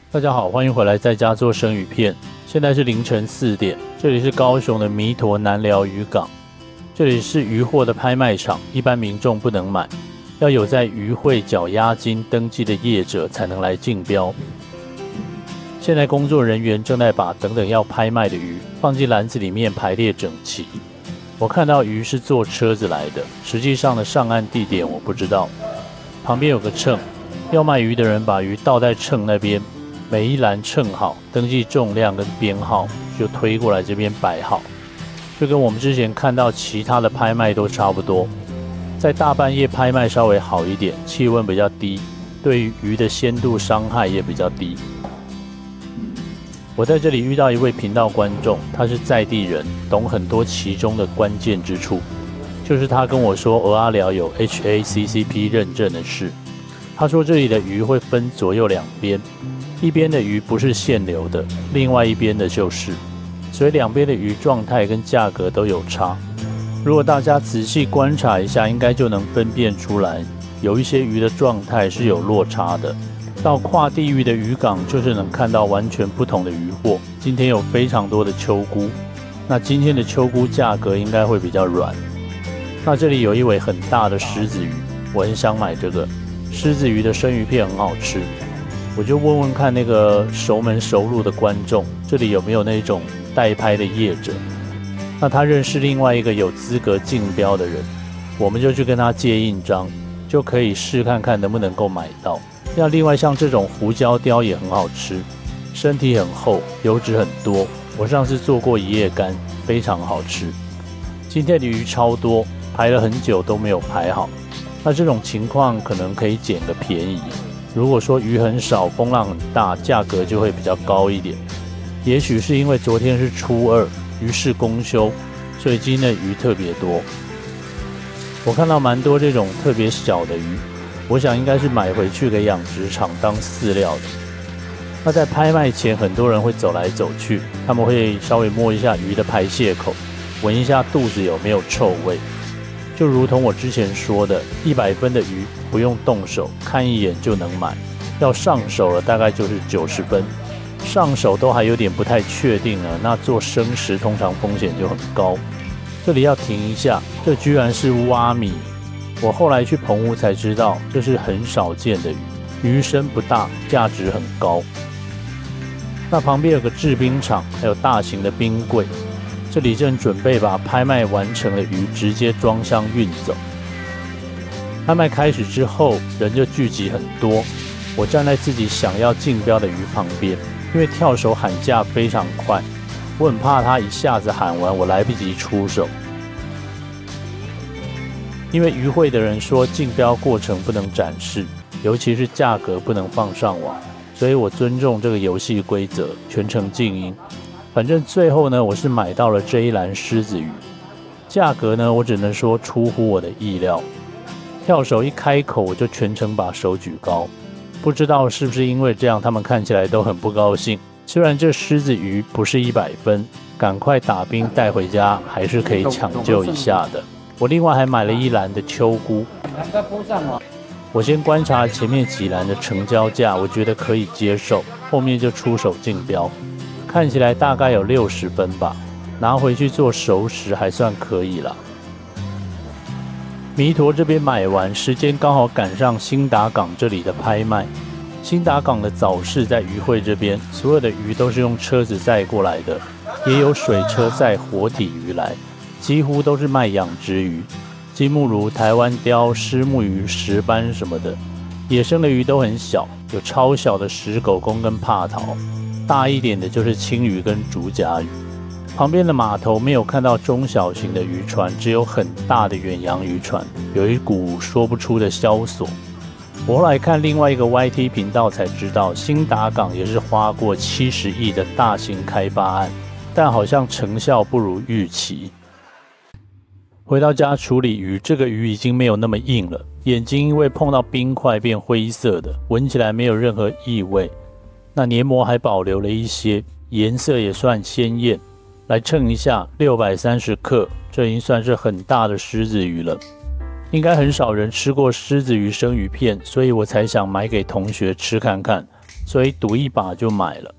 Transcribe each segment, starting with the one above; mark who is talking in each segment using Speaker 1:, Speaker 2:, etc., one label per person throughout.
Speaker 1: 大家好，欢迎回来，在家做生鱼片。现在是凌晨4点，这里是高雄的弥陀南寮渔港，这里是渔货的拍卖场，一般民众不能买，要有在渔会缴押金登记的业者才能来竞标。现在工作人员正在把等等要拍卖的鱼放进篮子里面排列整齐。我看到鱼是坐车子来的，实际上的上岸地点我不知道。旁边有个秤，要卖鱼的人把鱼倒在秤那边，每一篮称好，登记重量跟编号，就推过来这边摆好，就跟我们之前看到其他的拍卖都差不多。在大半夜拍卖稍微好一点，气温比较低，对于鱼的鲜度伤害也比较低。我在这里遇到一位频道观众，他是在地人，懂很多其中的关键之处，就是他跟我说蚵仔寮有 HACCP 认证的事。他说这里的鱼会分左右两边，一边的鱼不是现流的，另外一边的就是，所以两边的鱼状态跟价格都有差。如果大家仔细观察一下，应该就能分辨出来，有一些鱼的状态是有落差的。到跨地域的渔港，就是能看到完全不同的渔货。今天有非常多的秋菇，那今天的秋菇价格应该会比较软。那这里有一尾很大的狮子鱼，我很想买这个狮子鱼的生鱼片，很好吃。我就问问看那个熟门熟路的观众，这里有没有那种代拍的业者？那他认识另外一个有资格竞标的人，我们就去跟他借印章，就可以试看看能不能够买到。那另外像这种胡椒鲷也很好吃，身体很厚，油脂很多。我上次做过一夜干，非常好吃。今天的鱼超多，排了很久都没有排好。那这种情况可能可以捡个便宜。如果说鱼很少，风浪很大，价格就会比较高一点。也许是因为昨天是初二，鱼市公休，所以今天的鱼特别多。我看到蛮多这种特别小的鱼，我想应该是买回去给养殖场当饲料的。那在拍卖前，很多人会走来走去，他们会稍微摸一下鱼的排泄口，闻一下肚子有没有臭味。就如同我之前说的，100分的鱼不用动手，看一眼就能买。要上手了，大概就是90分。上手都还有点不太确定了，那做生食通常风险就很高。这里要停一下，这居然是蛙米。我后来去澎湖才知道，这是很少见的鱼，鱼身不大，价值很高。那旁边有个制冰厂，还有大型的冰柜，这里正准备把拍卖完成的鱼直接装箱运走。拍卖开始之后，人就聚集很多。我站在自己想要竞标的鱼旁边，因为跳手喊价非常快，我很怕他一下子喊完，我来不及出手。因为渔会的人说竞标过程不能展示，尤其是价格不能放上网，所以我尊重这个游戏规则，全程静音。反正最后呢，我是买到了这一篮狮子鱼，价格呢，我只能说出乎我的意料。跳手一开口，我就全程把手举高，不知道是不是因为这样，他们看起来都很不高兴。虽然这狮子鱼不是100分，赶快打冰带回家还是可以抢救一下的。我另外还买了一篮的秋菇，我先观察前面几篮的成交价，我觉得可以接受，后面就出手竞标，看起来大概有60分吧，拿回去做熟食还算可以啦。弥陀这边买完，时间刚好赶上兴达港这里的拍卖。兴达港的早市在渔会这边，所有的鱼都是用车子载过来的，也有水车载活体鱼来。几乎都是卖养殖鱼，金目鲈、台湾鲷、虱目鱼、石斑什么的。野生的鱼都很小，有超小的石狗公跟帕桃，大一点的就是青鱼跟竹荚鱼。旁边的码头没有看到中小型的渔船，只有很大的远洋渔船，有一股说不出的萧索。我后来看另外一个 YT 频道才知道，兴达港也是花过70亿的大型开发案，但好像成效不如预期。回到家处理鱼，这个鱼已经没有那么硬了，眼睛因为碰到冰块变灰色的，闻起来没有任何异味。那黏膜还保留了一些，颜色也算鲜艳。来称一下，630克，这已经算是很大的狮子鱼了。应该很少人吃过狮子鱼生鱼片，所以我才想买给同学吃看看。所以赌一把就买了。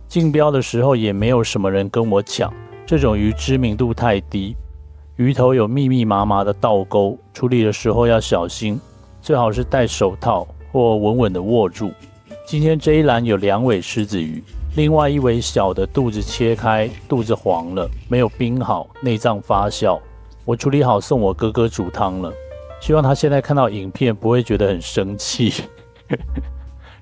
Speaker 1: 竞标的时候也没有什么人跟我抢，这种鱼知名度太低，鱼头有密密麻麻的倒钩，处理的时候要小心，最好是戴手套或稳稳的握住。今天这一篮有2尾狮子鱼，另外1尾小的肚子切开，肚子黄了，没有冰好，内脏发酵，我处理好送我哥哥煮汤了，希望他现在看到影片不会觉得很生气。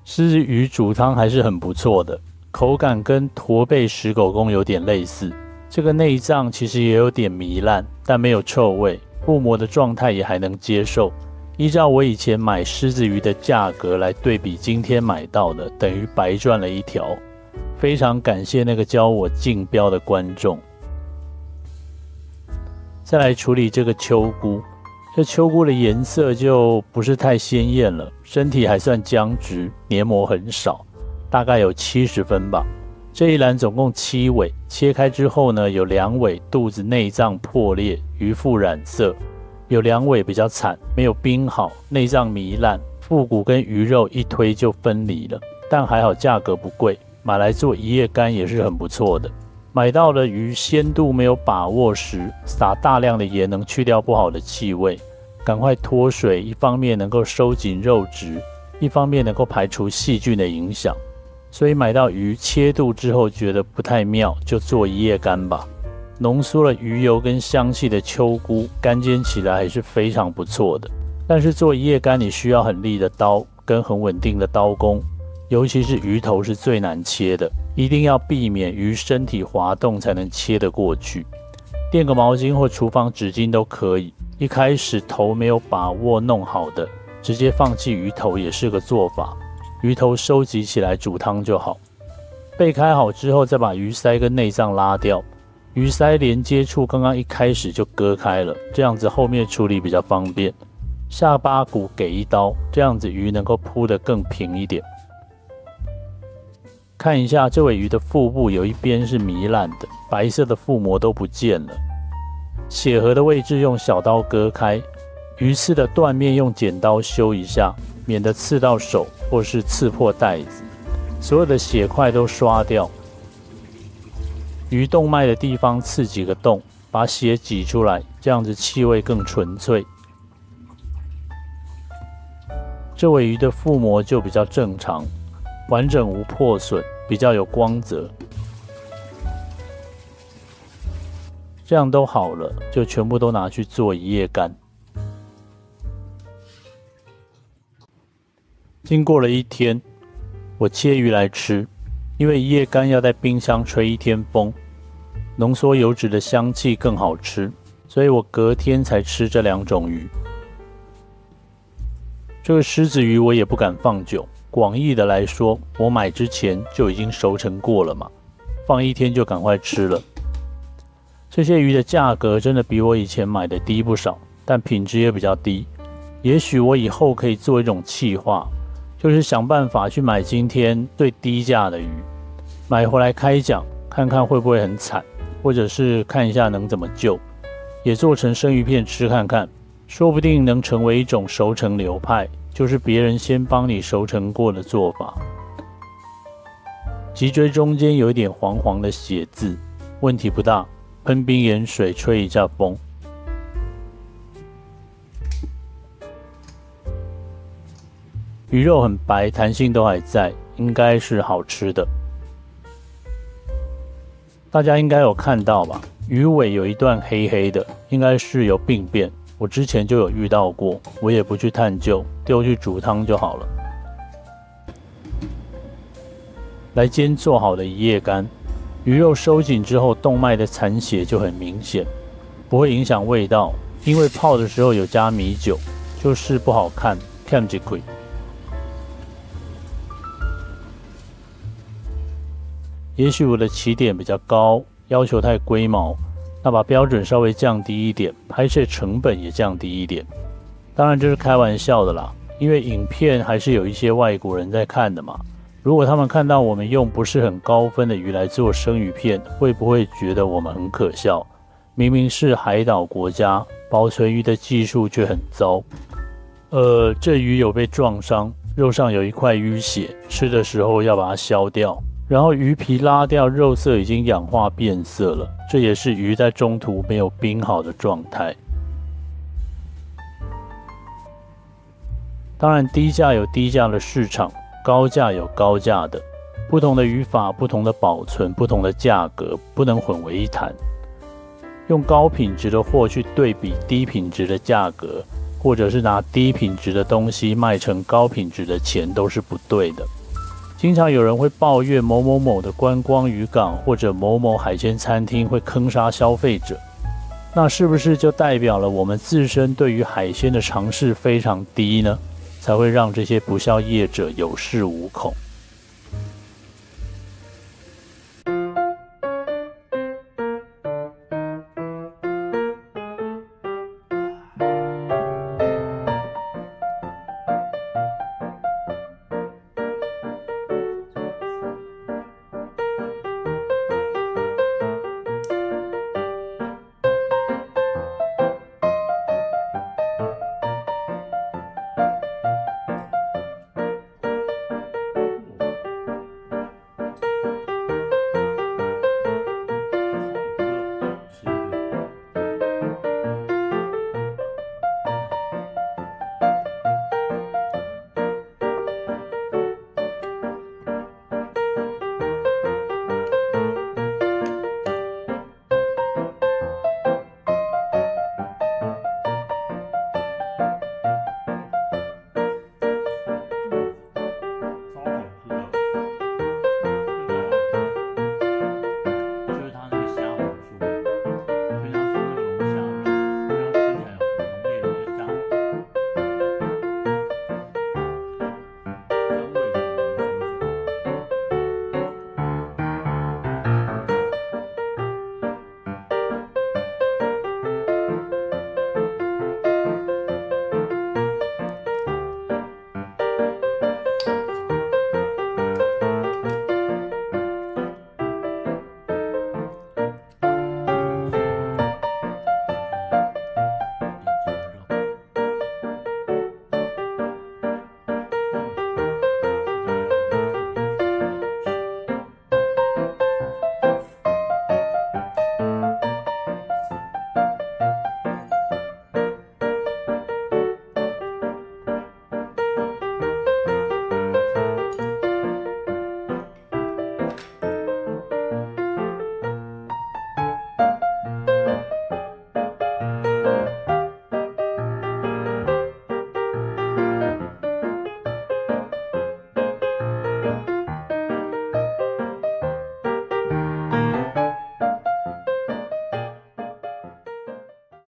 Speaker 1: 狮子鱼煮汤还是很不错的，口感跟驼背石狗公有点类似，这个内脏其实也有点糜烂，但没有臭味，腹膜的状态也还能接受。依照我以前买狮子鱼的价格来对比今天买到的，等于白赚了一条。非常感谢那个教我竞标的观众。再来处理这个秋菇，这秋菇的颜色就不是太鲜艳了，身体还算僵直，黏膜很少，大概有70分吧。这一篮总共7尾，切开之后呢，有2尾肚子内脏破裂，鱼腹染色，有2尾比较惨，没有冰好，内脏糜烂，腹骨跟鱼肉一推就分离了，但还好价格不贵，买来做一夜干也是很不错的。买到了鱼鲜度没有把握时，撒大量的盐能去掉不好的气味，赶快脱水，一方面能够收紧肉质，一方面能够排除细菌的影响。所以买到鱼切肚之后觉得不太妙，就做一夜干吧。浓缩了鱼油跟香气的秋菇，干煎起来还是非常不错的。但是做一夜干你需要很利的刀跟很稳定的刀工，尤其是鱼头是最难切的，一定要避免鱼身体滑动才能切得过去。垫个毛巾或厨房纸巾都可以。一开始头没有把握弄好的，直接放弃鱼头也是个做法。鱼头收集起来煮汤就好。备开好之后，再把鱼鳃跟内脏拉掉。鱼鳃连接处刚刚一开始就割开了，这样子后面处理比较方便。下巴骨给一刀，这样子鱼能够铺得更平一点。看一下这尾鱼的腹部有一边是糜烂的，白色的腹膜都不见了。血合的位置用小刀割开，鱼刺的断面用剪刀修一下，免得刺到手或是刺破带子。所有的血块都刷掉。鱼动脉的地方刺几个洞，把血挤出来，这样子气味更纯粹。这尾鱼的腹膜就比较正常，完整无破损，比较有光泽。这样都好了，就全部都拿去做一夜干。经过了1天，我切鱼来吃，因为一夜干要在冰箱吹1天风，浓缩油脂的香气更好吃，所以我隔天才吃这2种鱼。这个狮子鱼我也不敢放久，广义的来说，我买之前就已经熟成过了嘛，放1天就赶快吃了。这些鱼的价格真的比我以前买的低不少，但品质也比较低。也许我以后可以做一种企划，就是想办法去买今天最低价的鱼，买回来开讲，看看会不会很惨，或者是看一下能怎么救，也做成生鱼片吃看看，说不定能成为一种熟成流派，就是别人先帮你熟成过的做法。脊椎中间有一点黄黄的血渍，问题不大，喷冰盐水吹一下风。鱼肉很白，弹性都还在，应该是好吃的。大家应该有看到吧？鱼尾有一段黑黑的，应该是有病变。我之前就有遇到过，我也不去探究，丢去煮汤就好了。来煎做好的一夜干，鱼肉收紧之后，动脉的残血就很明显，不会影响味道，因为泡的时候有加米酒，就是不好看，看不亏。也许我的起点比较高，要求太龟毛，那把标准稍微降低一点，拍摄成本也降低一点。当然这是开玩笑的啦，因为影片还是有一些外国人在看的嘛。如果他们看到我们用不是很高分的鱼来做生鱼片，会不会觉得我们很可笑？明明是海岛国家，保存鱼的技术却很糟。这鱼有被撞伤，肉上有一块淤血，吃的时候要把它削掉，然后鱼皮拉掉，肉色已经氧化变色了，这也是鱼在中途没有冰好的状态。当然，低价有低价的市场，高价有高价的，不同的鱼法、不同的保存、不同的价格，不能混为一谈。用高品质的货去对比低品质的价格，或者是拿低品质的东西卖成高品质的钱，都是不对的。经常有人会抱怨某某某的观光渔港或者某某海鲜餐厅会坑杀消费者，那是不是就代表了我们自身对于海鲜的尝试非常低呢？才会让这些不肖业者有恃无恐。